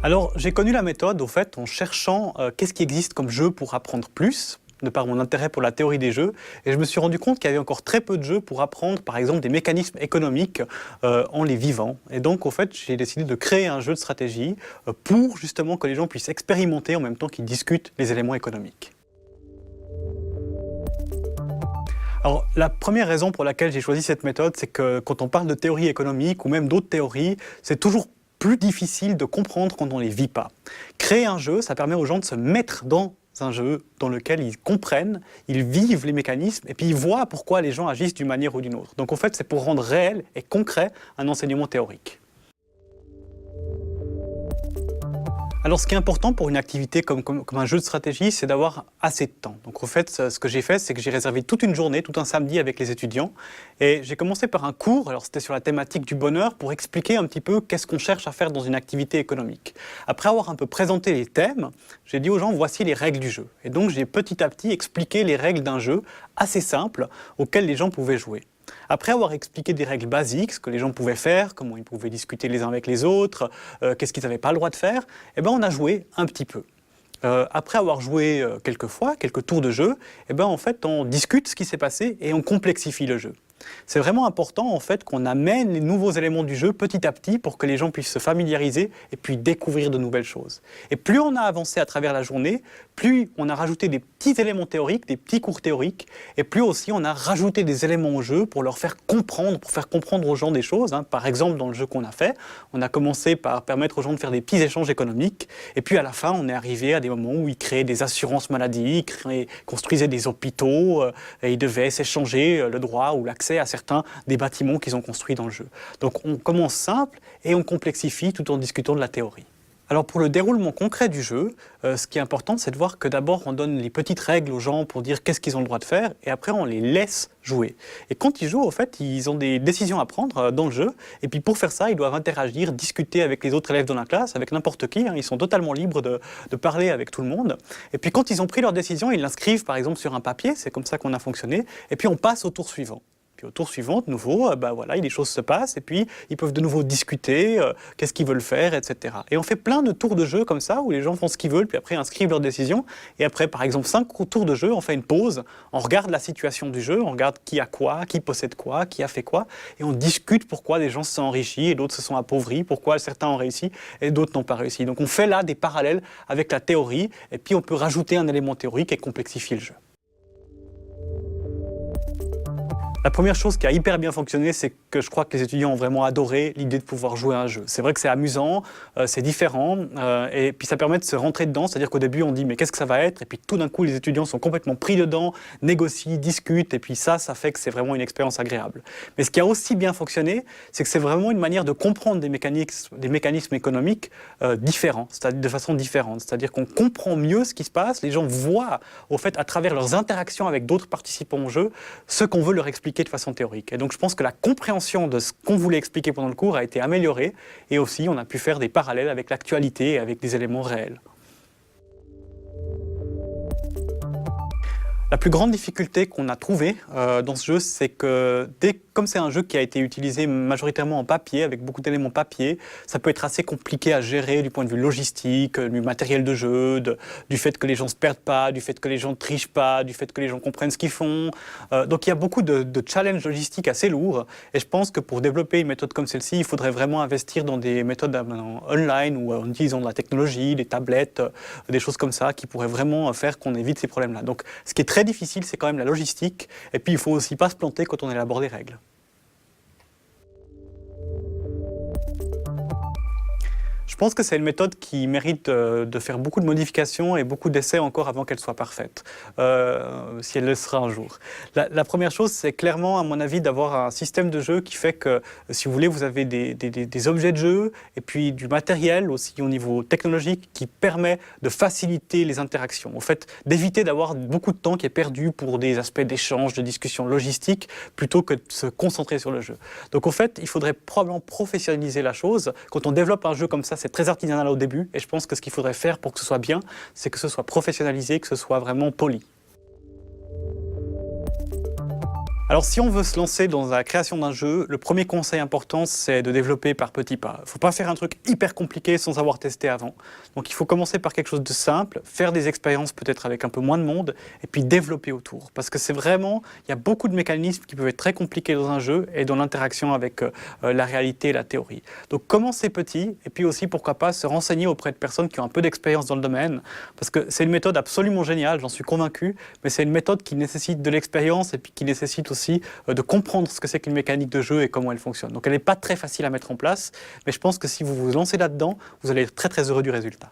Alors, j'ai connu la méthode, au fait, en cherchant qu'est-ce qui existe comme jeu pour apprendre plus, de par mon intérêt pour la théorie des jeux, et je me suis rendu compte qu'il y avait encore très peu de jeux pour apprendre, par exemple, des mécanismes économiques en les vivant. Et donc, au fait, j'ai décidé de créer un jeu de stratégie pour justement que les gens puissent expérimenter en même temps qu'ils discutent les éléments économiques. Alors, la première raison pour laquelle j'ai choisi cette méthode, c'est que quand on parle de théorie économique ou même d'autres théories, c'est toujours plus difficile de comprendre quand on ne les vit pas. Créer un jeu, ça permet aux gens de se mettre dans un jeu dans lequel ils comprennent, ils vivent les mécanismes et puis ils voient pourquoi les gens agissent d'une manière ou d'une autre. Donc en fait, c'est pour rendre réel et concret un enseignement théorique. Alors, ce qui est important pour une activité comme un jeu de stratégie, c'est d'avoir assez de temps. Donc, en fait, ce que j'ai fait, c'est que j'ai réservé toute une journée, tout un samedi avec les étudiants. Et j'ai commencé par un cours, alors c'était sur la thématique du bonheur, pour expliquer un petit peu qu'est-ce qu'on cherche à faire dans une activité économique. Après avoir un peu présenté les thèmes, j'ai dit aux gens, voici les règles du jeu. Et donc, j'ai petit à petit expliqué les règles d'un jeu assez simple auquel les gens pouvaient jouer. Après avoir expliqué des règles basiques, ce que les gens pouvaient faire, comment ils pouvaient discuter les uns avec les autres, qu'est-ce qu'ils n'avaient pas le droit de faire, eh ben on a joué un petit peu. Après avoir joué quelques fois, quelques tours de jeu, eh ben en fait, on discute ce qui s'est passé et on complexifie le jeu. C'est vraiment important en fait qu'on amène les nouveaux éléments du jeu petit à petit pour que les gens puissent se familiariser et puis découvrir de nouvelles choses. Et plus on a avancé à travers la journée, plus on a rajouté des petits éléments théoriques, des petits cours théoriques, et plus aussi on a rajouté des éléments au jeu pour leur faire comprendre, pour faire comprendre aux gens des choses. Par exemple, dans le jeu qu'on a fait, on a commencé par permettre aux gens de faire des petits échanges économiques, et puis à la fin, on est arrivé à des moments où ils créaient des assurances maladie, ils construisaient des hôpitaux, et ils devaient s'échanger le droit ou l'accès à certains des bâtiments qu'ils ont construits dans le jeu. Donc on commence simple et on complexifie tout en discutant de la théorie. Alors pour le déroulement concret du jeu, ce qui est important, c'est de voir que d'abord on donne les petites règles aux gens pour dire qu'est-ce qu'ils ont le droit de faire, et après on les laisse jouer. Et quand ils jouent, au fait, ils ont des décisions à prendre dans le jeu, et puis pour faire ça, ils doivent interagir, discuter avec les autres élèves dans la classe, avec n'importe qui, ils sont totalement libres de parler avec tout le monde. Et puis quand ils ont pris leur décision, ils l'inscrivent par exemple sur un papier, c'est comme ça qu'on a fonctionné, et puis on passe au tour suivant. Puis au tour suivant, de nouveau, voilà, les choses se passent et puis ils peuvent de nouveau discuter, qu'est-ce qu'ils veulent faire, etc. Et on fait plein de tours de jeu comme ça, où les gens font ce qu'ils veulent, puis après inscrivent leurs décisions. Et après, par exemple, 5 tours de jeu, on fait une pause, on regarde la situation du jeu, on regarde qui a quoi, qui possède quoi, qui a fait quoi, et on discute pourquoi des gens se sont enrichis et d'autres se sont appauvris, pourquoi certains ont réussi et d'autres n'ont pas réussi. Donc on fait là des parallèles avec la théorie, et puis on peut rajouter un élément théorique et complexifier le jeu. La première chose qui a hyper bien fonctionné, c'est que je crois que les étudiants ont vraiment adoré l'idée de pouvoir jouer à un jeu. C'est vrai que c'est amusant, c'est différent, et puis ça permet de se rentrer dedans, c'est-à-dire qu'au début on dit mais qu'est-ce que ça va être, et puis tout d'un coup les étudiants sont complètement pris dedans, négocient, discutent, et puis ça fait que c'est vraiment une expérience agréable. Mais ce qui a aussi bien fonctionné, c'est que c'est vraiment une manière de comprendre des mécanismes économiques différents, c'est-à-dire de façon différente, c'est-à-dire qu'on comprend mieux ce qui se passe, les gens voient au fait à travers leurs interactions avec d'autres participants au jeu ce qu'on veut leur expliquer de façon théorique. Et donc je pense que la compréhension de ce qu'on voulait expliquer pendant le cours a été améliorée, et aussi on a pu faire des parallèles avec l'actualité et avec des éléments réels. La plus grande difficulté qu'on a trouvée dans ce jeu, c'est que comme c'est un jeu qui a été utilisé majoritairement en papier, avec beaucoup d'éléments papier, ça peut être assez compliqué à gérer du point de vue logistique, du matériel de jeu, du fait que les gens ne se perdent pas, du fait que les gens ne trichent pas, du fait que les gens comprennent ce qu'ils font. Donc il y a beaucoup de challenges logistiques assez lourds, et je pense que pour développer une méthode comme celle-ci, il faudrait vraiment investir dans des méthodes online ou en utilisant de la technologie, des tablettes, des choses comme ça qui pourraient vraiment faire qu'on évite ces problèmes-là. Donc ce qui est très difficile, c'est quand même la logistique, et puis il ne faut aussi pas se planter quand on élabore des règles. Je pense que c'est une méthode qui mérite de faire beaucoup de modifications et beaucoup d'essais encore avant qu'elle soit parfaite, si elle le sera un jour. La première chose, c'est clairement, à mon avis, d'avoir un système de jeu qui fait que, si vous voulez, vous avez des objets de jeu et puis du matériel aussi au niveau technologique qui permet de faciliter les interactions. En fait, d'éviter d'avoir beaucoup de temps qui est perdu pour des aspects d'échange, de discussion logistique, plutôt que de se concentrer sur le jeu. Donc, en fait, il faudrait probablement professionnaliser la chose. Quand on développe un jeu comme ça, c'est très artisanal au début, et je pense que ce qu'il faudrait faire pour que ce soit bien, c'est que ce soit professionnalisé, que ce soit vraiment poli. Alors si on veut se lancer dans la création d'un jeu, le premier conseil important, c'est de développer par petits pas. Il ne faut pas faire un truc hyper compliqué sans avoir testé avant. Donc il faut commencer par quelque chose de simple, faire des expériences peut-être avec un peu moins de monde, et puis développer autour. Parce que c'est vraiment, il y a beaucoup de mécanismes qui peuvent être très compliqués dans un jeu et dans l'interaction avec la réalité et la théorie. Donc commencer petit, et puis aussi pourquoi pas se renseigner auprès de personnes qui ont un peu d'expérience dans le domaine, parce que c'est une méthode absolument géniale, j'en suis convaincu, mais c'est une méthode qui nécessite de l'expérience et puis qui nécessite aussi de comprendre ce que c'est qu'une mécanique de jeu et comment elle fonctionne. Donc elle n'est pas très facile à mettre en place, mais je pense que si vous vous lancez là-dedans, vous allez être très très heureux du résultat.